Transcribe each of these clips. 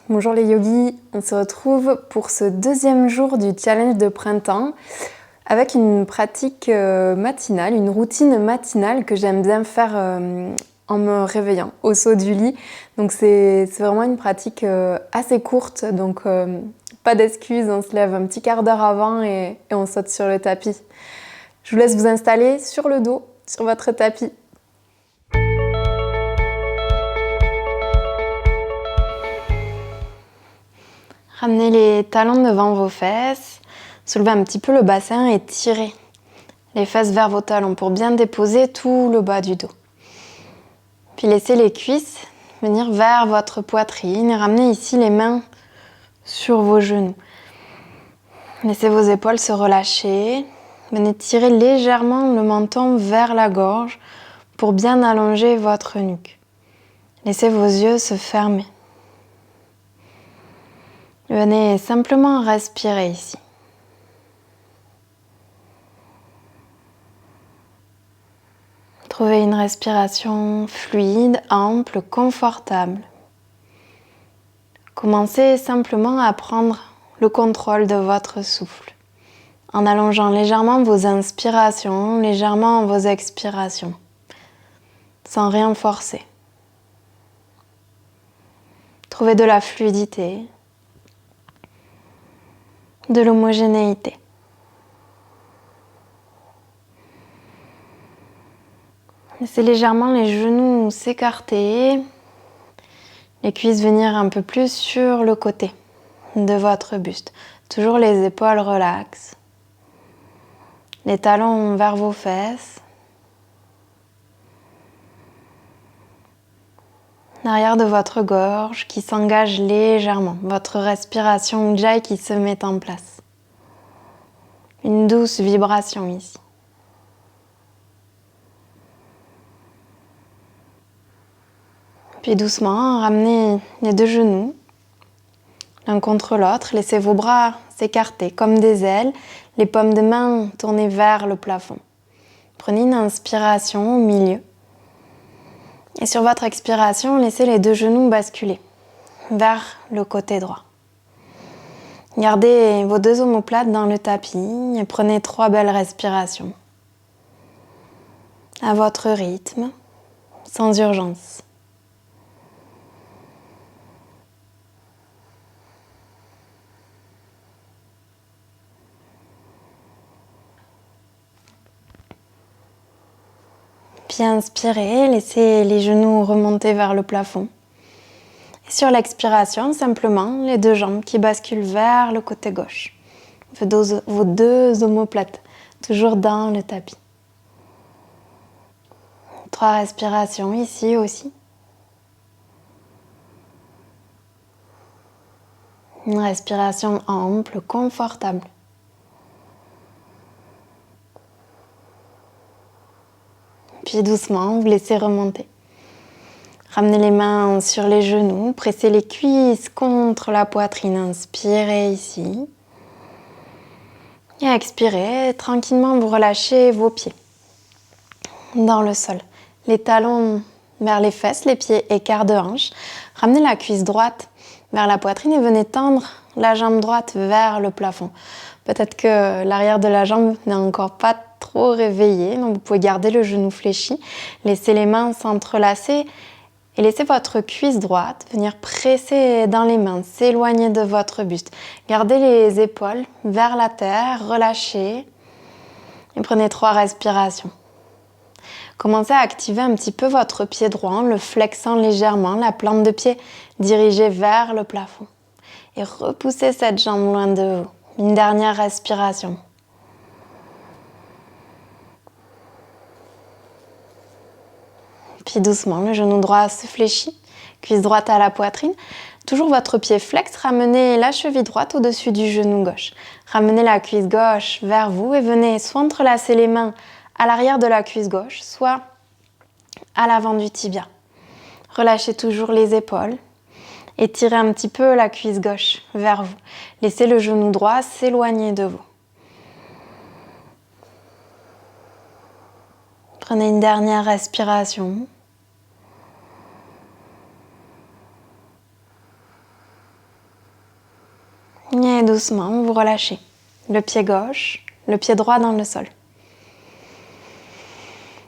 Bonjour les yogis, on se retrouve pour ce deuxième jour du challenge de printemps avec une pratique matinale, une routine matinale que j'aime bien faire en me réveillant au saut du lit. Donc c'est vraiment une pratique assez courte, donc pas d'excuses, on se lève un petit quart d'heure avant et on saute sur le tapis. Je vous laisse vous installer sur le dos, sur votre tapis. Ramenez les talons devant vos fesses, soulevez un petit peu le bassin et tirez les fesses vers vos talons pour bien déposer tout le bas du dos. Puis laissez les cuisses venir vers votre poitrine et ramenez ici les mains sur vos genoux. Laissez vos épaules se relâcher. Venez tirer légèrement le menton vers la gorge pour bien allonger votre nuque. Laissez vos yeux se fermer. Venez simplement respirer ici. Trouvez une respiration fluide, ample, confortable. Commencez simplement à prendre le contrôle de votre souffle en allongeant légèrement vos inspirations, légèrement vos expirations, sans rien forcer. Trouvez de la fluidité, de l'homogénéité. Laissez légèrement les genoux s'écarter, les cuisses venir un peu plus sur le côté de votre buste. Toujours les épaules relaxes, les talons vers vos fesses. L'arrière de votre gorge qui s'engage légèrement, votre respiration Ujjayi qui se met en place. Une douce vibration ici. Puis doucement, ramenez les deux genoux l'un contre l'autre. Laissez vos bras s'écarter comme des ailes, les paumes de main tournées vers le plafond. Prenez une inspiration au milieu. Et sur votre expiration, laissez les deux genoux basculer vers le côté droit. Gardez vos deux omoplates dans le tapis et prenez 3 belles respirations. À votre rythme, sans urgence. Puis inspirez, laissez les genoux remonter vers le plafond. Et sur l'expiration, simplement les deux jambes qui basculent vers le côté gauche. Vos deux omoplates, toujours dans le tapis. 3 respirations ici aussi. Une respiration ample, confortable. Puis doucement, vous laissez remonter. Ramenez les mains sur les genoux, pressez les cuisses contre la poitrine. Inspirez ici. Et expirez, tranquillement vous relâchez vos pieds dans le sol. Les talons vers les fesses, les pieds écart de hanche. Ramenez la cuisse droite vers la poitrine et venez tendre la jambe droite vers le plafond. Peut-être que l'arrière de la jambe n'est encore pas trop réveillé, donc vous pouvez garder le genou fléchi. Laissez les mains s'entrelacer et laissez votre cuisse droite venir presser dans les mains, s'éloigner de votre buste. Gardez les épaules vers la terre, relâchez et prenez 3 respirations. Commencez à activer un petit peu votre pied droit en le flexant légèrement, la plante de pied dirigée vers le plafond. Et repoussez cette jambe loin de vous. Une dernière respiration. Puis doucement, le genou droit se fléchit, cuisse droite à la poitrine. Toujours votre pied flex, ramenez la cheville droite au-dessus du genou gauche. Ramenez la cuisse gauche vers vous et venez soit entrelacer les mains à l'arrière de la cuisse gauche, soit à l'avant du tibia. Relâchez toujours les épaules et tirez un petit peu la cuisse gauche vers vous. Laissez le genou droit s'éloigner de vous. Prenez une dernière respiration. doucement, vous relâchez. Le pied gauche, le pied droit dans le sol.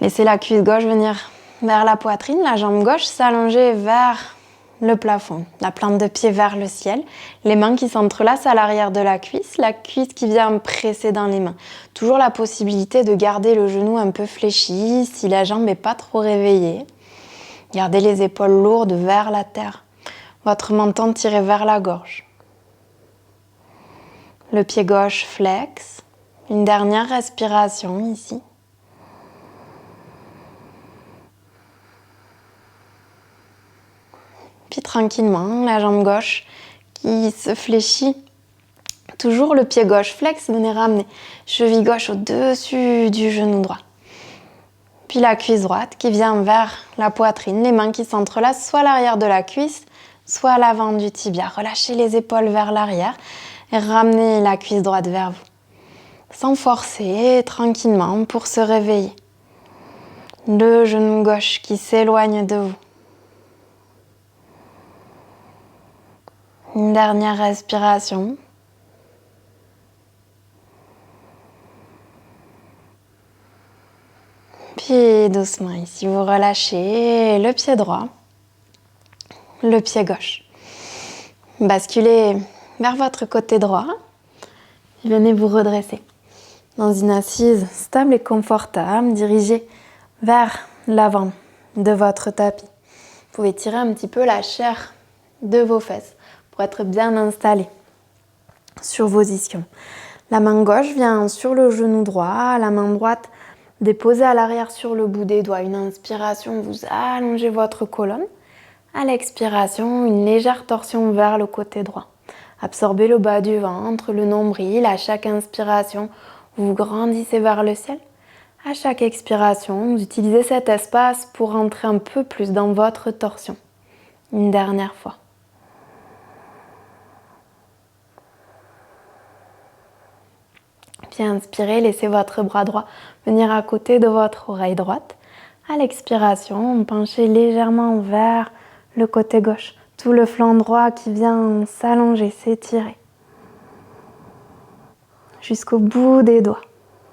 Laissez la cuisse gauche venir vers la poitrine, la jambe gauche s'allonger vers le plafond, la plante de pied vers le ciel, les mains qui s'entrelacent à l'arrière de la cuisse qui vient presser dans les mains. Toujours la possibilité de garder le genou un peu fléchi si la jambe n'est pas trop réveillée. Gardez les épaules lourdes vers la terre, votre menton tiré vers la gorge. Le pied gauche flex, une dernière respiration ici. Puis tranquillement, la jambe gauche qui se fléchit. Toujours le pied gauche flex, venez ramener cheville gauche au-dessus du genou droit. Puis la cuisse droite qui vient vers la poitrine, les mains qui s'entrelacent soit à l'arrière de la cuisse, soit à l'avant du tibia. Relâchez les épaules vers l'arrière et ramenez la cuisse droite vers vous. Sans forcer, tranquillement pour se réveiller. Le genou gauche qui s'éloigne de vous. Une dernière respiration. Puis doucement ici, vous relâchez le pied droit, le pied gauche. Basculez vers votre côté droit et venez vous redresser. Dans une assise stable et confortable, dirigez vers l'avant de votre tapis. Vous pouvez tirer un petit peu la chair de vos fesses pour être bien installé sur vos ischions. La main gauche vient sur le genou droit, la main droite déposée à l'arrière sur le bout des doigts. Une inspiration, vous allongez votre colonne. À l'expiration, une légère torsion vers le côté droit. Absorbez le bas du ventre, le nombril. À chaque inspiration, vous grandissez vers le ciel. À chaque expiration, vous utilisez cet espace pour rentrer un peu plus dans votre torsion. Une dernière fois. Puis inspirez, laissez votre bras droit venir à côté de votre oreille droite. À l'expiration, penchez légèrement vers le côté gauche. Tout le flanc droit qui vient s'allonger, s'étirer. Jusqu'au bout des doigts.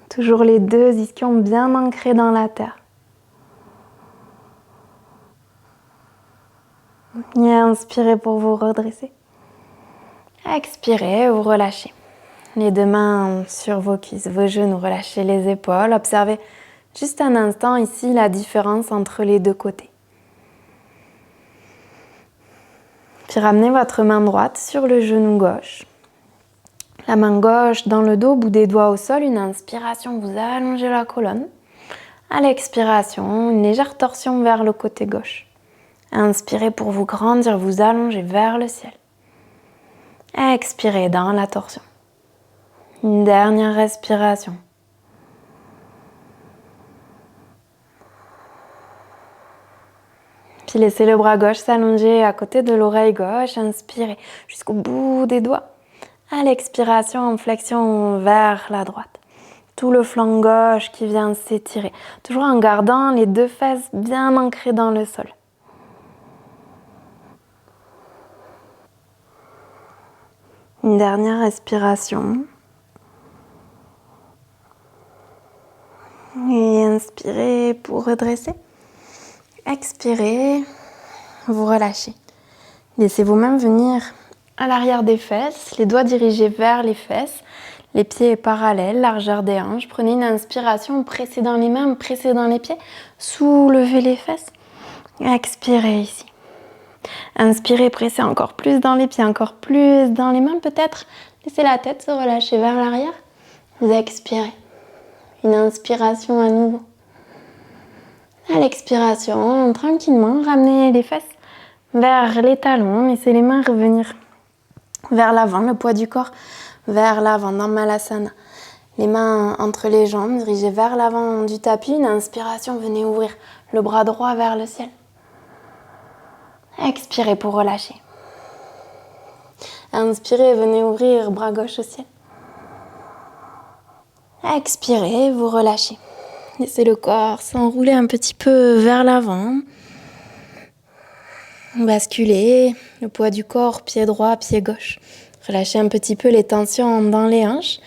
Toujours les deux ischions bien ancrés dans la terre. Et inspirez pour vous redresser. Expirez, vous relâchez. Les deux mains sur vos cuisses, vos genoux, relâchez les épaules. Observez juste un instant ici la différence entre les deux côtés. Puis ramenez votre main droite sur le genou gauche. La main gauche dans le dos, bout des doigts au sol. Une inspiration, vous allongez la colonne. À l'expiration, une légère torsion vers le côté gauche. Inspirez pour vous grandir, vous allonger vers le ciel. Expirez dans la torsion. Une dernière respiration. Puis laissez le bras gauche s'allonger à côté de l'oreille gauche. Inspirez jusqu'au bout des doigts. À l'expiration, en flexion vers la droite. Tout le flanc gauche qui vient s'étirer. Toujours en gardant les deux fesses bien ancrées dans le sol. Une dernière respiration. Et inspirez pour redresser. Expirez, vous relâchez. Laissez vos mains venir à l'arrière des fesses, les doigts dirigés vers les fesses, les pieds parallèles, largeur des hanches. Prenez une inspiration, pressez dans les mains, pressez dans les pieds, soulevez les fesses. Expirez ici. Inspirez, pressez encore plus dans les pieds, encore plus dans les mains peut-être. Laissez la tête se relâcher vers l'arrière. Vous expirez. Une inspiration à nouveau. À l'expiration, tranquillement, ramenez les fesses vers les talons. Laissez les mains revenir vers l'avant, le poids du corps vers l'avant dans Malasana. Les mains entre les jambes, dirigées vers l'avant du tapis. Une inspiration, venez ouvrir le bras droit vers le ciel. Expirez pour relâcher. Inspirez, venez ouvrir bras gauche au ciel. Expirez, vous relâchez. Laissez le corps s'enrouler un petit peu vers l'avant. Basculez le poids du corps, pied droit, pied gauche. Relâchez un petit peu les tensions dans les hanches.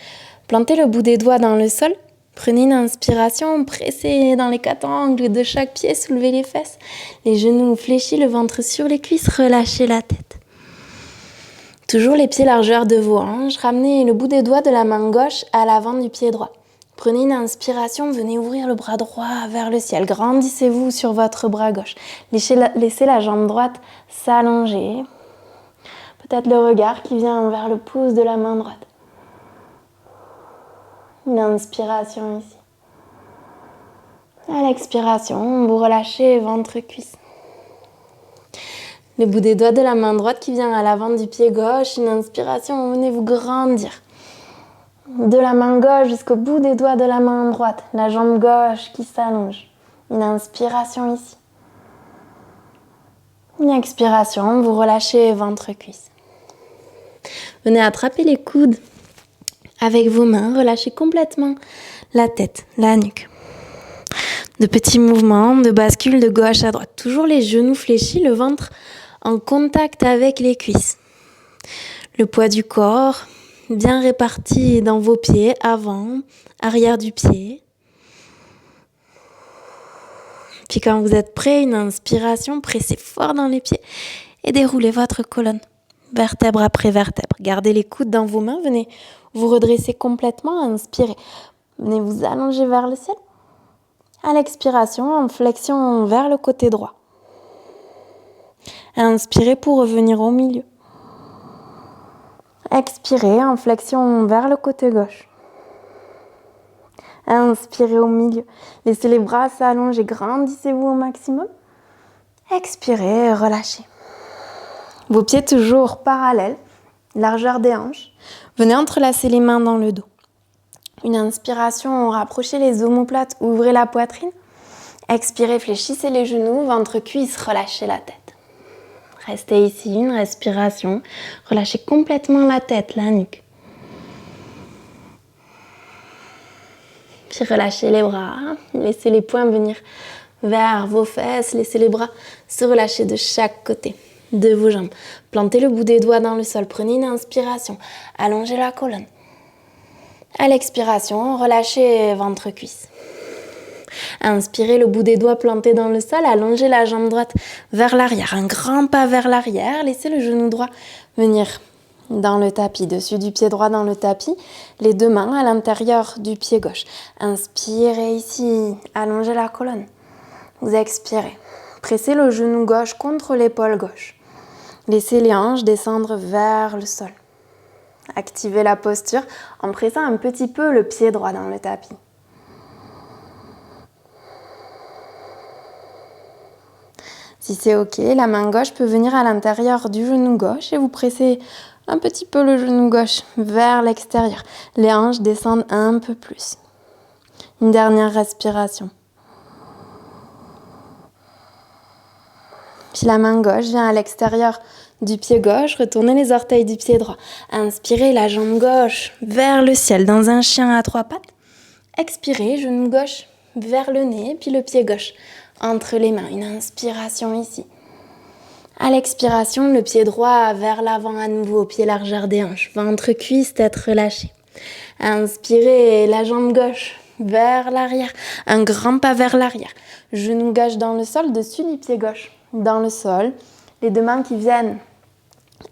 Plantez le bout des doigts dans le sol. Prenez une inspiration, pressez dans les 4 angles de chaque pied, soulevez les fesses. Les genoux fléchis, le ventre sur les cuisses, relâchez la tête. Toujours les pieds largeur de vos hanches. Ramenez le bout des doigts de la main gauche à l'avant du pied droit. Prenez une inspiration, venez ouvrir le bras droit vers le ciel. Grandissez-vous sur votre bras gauche. Laissez la jambe droite s'allonger. Peut-être le regard qui vient vers le pouce de la main droite. Une inspiration ici. À l'expiration, vous relâchez ventre-cuisse. Le bout des doigts de la main droite qui vient à l'avant du pied gauche. Une inspiration, venez vous grandir. De la main gauche jusqu'au bout des doigts de la main droite. La jambe gauche qui s'allonge. Une inspiration ici. Une expiration, vous relâchez ventre-cuisse. Venez attraper les coudes avec vos mains. Relâchez complètement la tête, la nuque. De petits mouvements de bascule de gauche à droite. Toujours les genoux fléchis, le ventre en contact avec les cuisses. Le poids du corps bien réparti dans vos pieds, avant, arrière du pied. Puis quand vous êtes prêt, une inspiration, pressez fort dans les pieds et déroulez votre colonne, vertèbre après vertèbre. Gardez les coudes dans vos mains, venez vous redresser complètement, inspirez. Venez vous allonger vers le ciel. À l'expiration, en flexion vers le côté droit. Inspirez pour revenir au milieu. Expirez en flexion vers le côté gauche. Inspirez au milieu. Laissez les bras s'allonger, grandissez-vous au maximum. Expirez, relâchez. Vos pieds toujours parallèles, largeur des hanches. Venez entrelacer les mains dans le dos. Une inspiration, rapprochez les omoplates, ouvrez la poitrine. Expirez, fléchissez les genoux, ventre-cuisse, relâchez la tête. Restez ici, une respiration. Relâchez complètement la tête, la nuque. Puis relâchez les bras. Laissez les poings venir vers vos fesses. Laissez les bras se relâcher de chaque côté de vos jambes. Plantez le bout des doigts dans le sol. Prenez une inspiration. Allongez la colonne. À l'expiration, relâchez ventre-cuisse. Inspirez, le bout des doigts planté dans le sol, allongez la jambe droite vers l'arrière. Un grand pas vers l'arrière, laissez le genou droit venir dans le tapis, dessus du pied droit dans le tapis, les deux mains à l'intérieur du pied gauche. Inspirez ici, allongez la colonne. Vous expirez. Pressez le genou gauche contre l'épaule gauche. Laissez les hanches descendre vers le sol. Activez la posture en pressant un petit peu le pied droit dans le tapis. Si c'est ok, la main gauche peut venir à l'intérieur du genou gauche et vous pressez un petit peu le genou gauche vers l'extérieur. Les hanches descendent un peu plus. Une dernière respiration. Puis la main gauche vient à l'extérieur du pied gauche, retournez les orteils du pied droit. Inspirez la jambe gauche vers le ciel dans un chien à 3 pattes. Expirez, genou gauche vers le nez, puis le pied gauche entre les mains. Une inspiration ici. À l'expiration, le pied droit vers l'avant à nouveau, pied largeur des hanches. Ventre, cuisse, tête relâchée. Inspirez, la jambe gauche vers l'arrière. Un grand pas vers l'arrière. Genou gauche dans le sol, dessus du pied gauche. Dans le sol, les deux mains qui viennent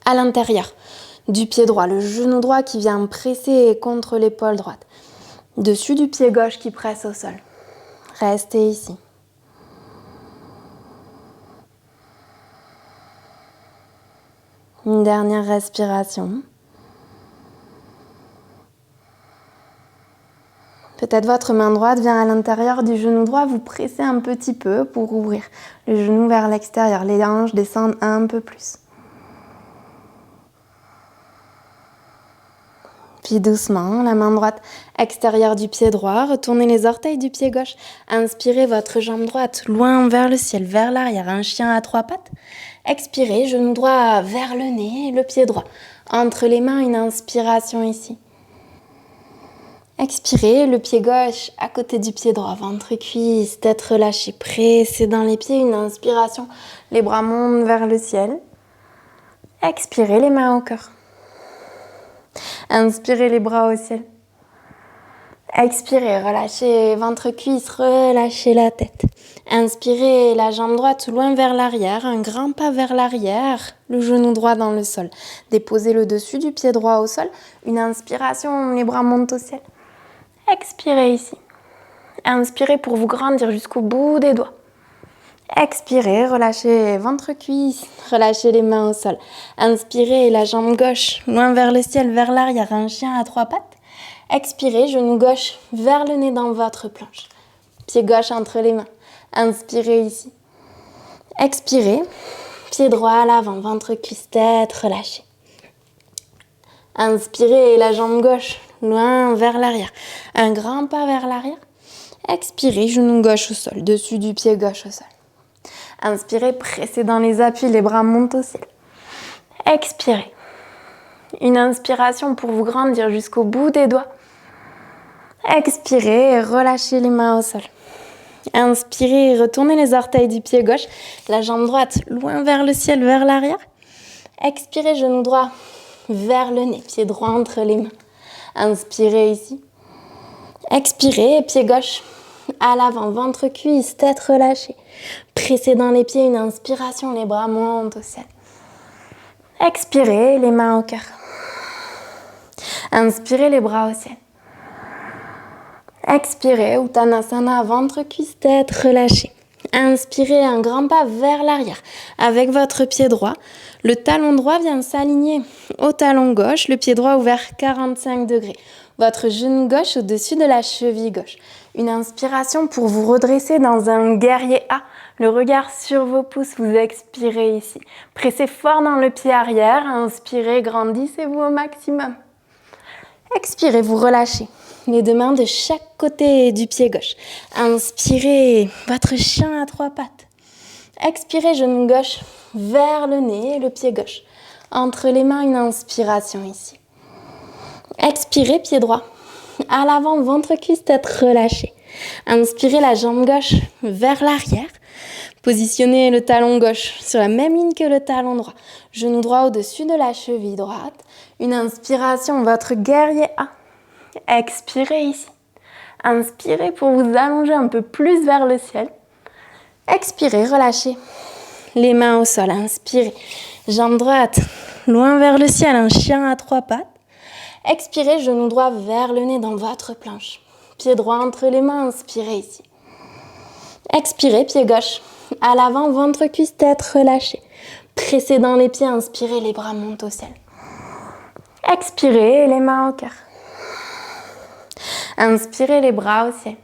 à l'intérieur du pied droit. Le genou droit qui vient presser contre l'épaule droite. Dessus du pied gauche qui presse au sol. Restez ici. Une dernière respiration. Peut-être votre main droite vient à l'intérieur du genou droit, vous pressez un petit peu pour ouvrir le genou vers l'extérieur. Les hanches descendent un peu plus. Puis doucement, la main droite extérieure du pied droit, retournez les orteils du pied gauche. Inspirez votre jambe droite loin vers le ciel, vers l'arrière, un chien à 3 pattes. Expirez, genou droit vers le nez, le pied droit. Entre les mains, une inspiration ici. Expirez, le pied gauche à côté du pied droit, ventre, cuisse, tête relâchée, pressez dans les pieds, une inspiration. Les bras montent vers le ciel. Expirez, les mains au cœur. Inspirez les bras au ciel. Expirez, relâchez ventre, cuisse, relâchez la tête. Inspirez la jambe droite loin vers l'arrière, un grand pas vers l'arrière, le genou droit dans le sol. Déposez le dessus du pied droit au sol. Une inspiration, les bras montent au ciel. Expirez ici. Inspirez pour vous grandir jusqu'au bout des doigts. Expirez, relâchez ventre, cuisse, relâchez les mains au sol. Inspirez la jambe gauche loin vers le ciel, vers l'arrière, un chien à 3 pattes. Expirez, genou gauche vers le nez dans votre planche. Pied gauche entre les mains. Inspirez ici. Expirez, pied droit à l'avant, ventre, cuisse, tête relâchée. Inspirez, la jambe gauche loin vers l'arrière. Un grand pas vers l'arrière. Expirez, genou gauche au sol, dessus du pied gauche au sol. Inspirez, pressez dans les appuis, les bras montent au ciel. Expirez. Une inspiration pour vous grandir jusqu'au bout des doigts. Expirez et relâchez les mains au sol. Inspirez et retournez les orteils du pied gauche, la jambe droite loin vers le ciel, vers l'arrière. Expirez, genou droit vers le nez, pied droit entre les mains. Inspirez ici. Expirez, pied gauche à l'avant, ventre, cuisse, tête relâchée. Pressez dans les pieds, une inspiration, les bras montent au ciel. Expirez, les mains au cœur. Inspirez, les bras au ciel. Expirez, Uttanasana, ventre, cuisse, tête relâchée. Inspirez, un grand pas vers l'arrière avec votre pied droit. Le talon droit vient s'aligner au talon gauche, le pied droit ouvert 45 degrés. Votre genou gauche au-dessus de la cheville gauche. Une inspiration pour vous redresser dans un guerrier A. Le regard sur vos pouces, vous expirez ici. Pressez fort dans le pied arrière, inspirez, grandissez-vous au maximum. Expirez, vous relâchez. Les deux mains de chaque côté du pied gauche. Inspirez, votre chien à 3 pattes. Expirez, genou gauche vers le nez, le pied gauche. Entre les mains, une inspiration ici. Expirez, pied droit. À l'avant, ventre, cuisse, tête relâchée. Inspirez la jambe gauche vers l'arrière. Positionnez le talon gauche sur la même ligne que le talon droit. Genou droit au-dessus de la cheville droite. Une inspiration, votre guerrier A. Expirez ici. Inspirez pour vous allonger un peu plus vers le ciel. Expirez, relâchez les mains au sol. Inspirez, jambe droite loin vers le ciel, un chien à 3 pattes. Expirez, genou droit vers le nez dans votre planche. Pied droit entre les mains, inspirez ici. Expirez, pied gauche à l'avant, ventre, cuisse, tête relâchée. Pressez dans les pieds, inspirez, les bras montent au ciel. Expirez, les mains au cœur. Inspirez, les bras au ciel.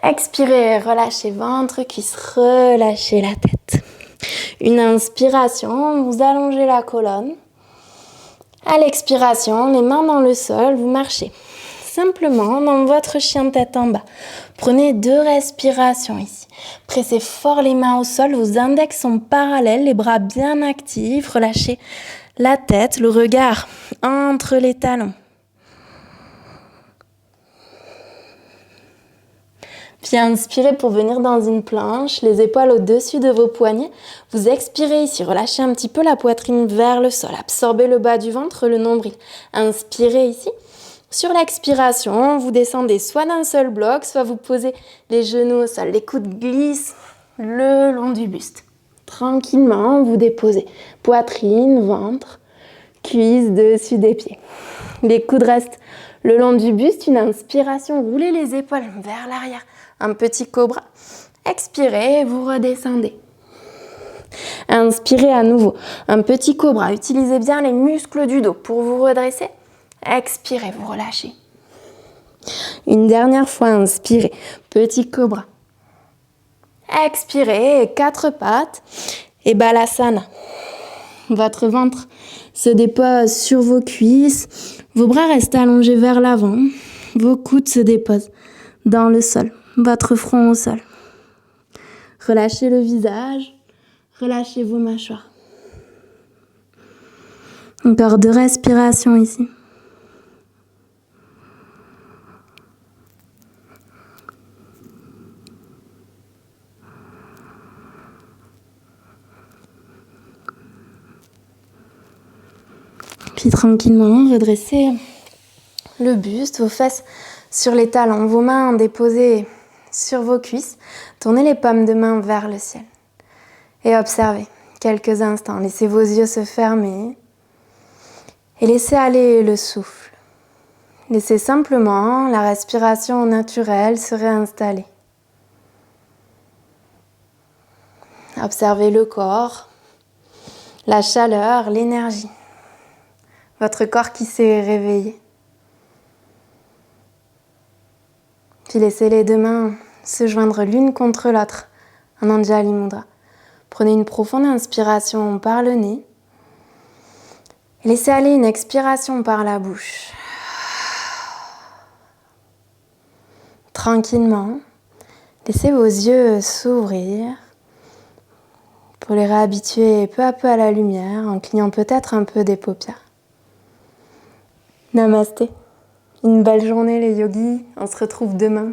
Expirez, relâchez ventre, cuisse, relâchez la tête. Une inspiration, vous allongez la colonne. À l'expiration, les mains dans le sol, vous marchez simplement dans votre chien tête en bas. Prenez 2 respirations ici. Pressez fort les mains au sol, vos index sont parallèles, les bras bien actifs. Relâchez la tête, le regard entre les talons. Puis inspirez pour venir dans une planche, les épaules au-dessus de vos poignets. Vous expirez ici, relâchez un petit peu la poitrine vers le sol. Absorbez le bas du ventre, le nombril. Inspirez ici. Sur l'expiration, vous descendez soit d'un seul bloc, soit vous posez les genoux au sol. Les coudes glissent le long du buste. Tranquillement, vous déposez poitrine, ventre, cuisse dessus des pieds. Les coudes restent le long du buste. Une inspiration, roulez les épaules vers l'arrière. Un petit cobra. Expirez, vous redescendez. Inspirez à nouveau. Un petit cobra. Utilisez bien les muscles du dos pour vous redresser. Expirez, vous relâchez. Une dernière fois, inspirez. Petit cobra. Expirez, 4 pattes. Et balasana. Votre ventre se dépose sur vos cuisses. Vos bras restent allongés vers l'avant. Vos coudes se déposent dans le sol. Votre front au sol. Relâchez le visage. Relâchez vos mâchoires. Encore 2 respirations ici. Puis tranquillement, redressez le buste, vos fesses sur les talons, vos mains déposées sur vos cuisses. Tournez les paumes de main vers le ciel. Et observez quelques instants. Laissez vos yeux se fermer. Et laissez aller le souffle. Laissez simplement la respiration naturelle se réinstaller. Observez le corps, la chaleur, l'énergie. Votre corps qui s'est réveillé. Puis laissez les deux mains se joindre l'une contre l'autre en Anjali Mudra. Prenez une profonde inspiration par le nez. Et laissez aller une expiration par la bouche. Tranquillement, laissez vos yeux s'ouvrir pour les réhabituer peu à peu à la lumière en clignant peut-être un peu des paupières. Namasté. Une belle journée les yogis, on se retrouve demain.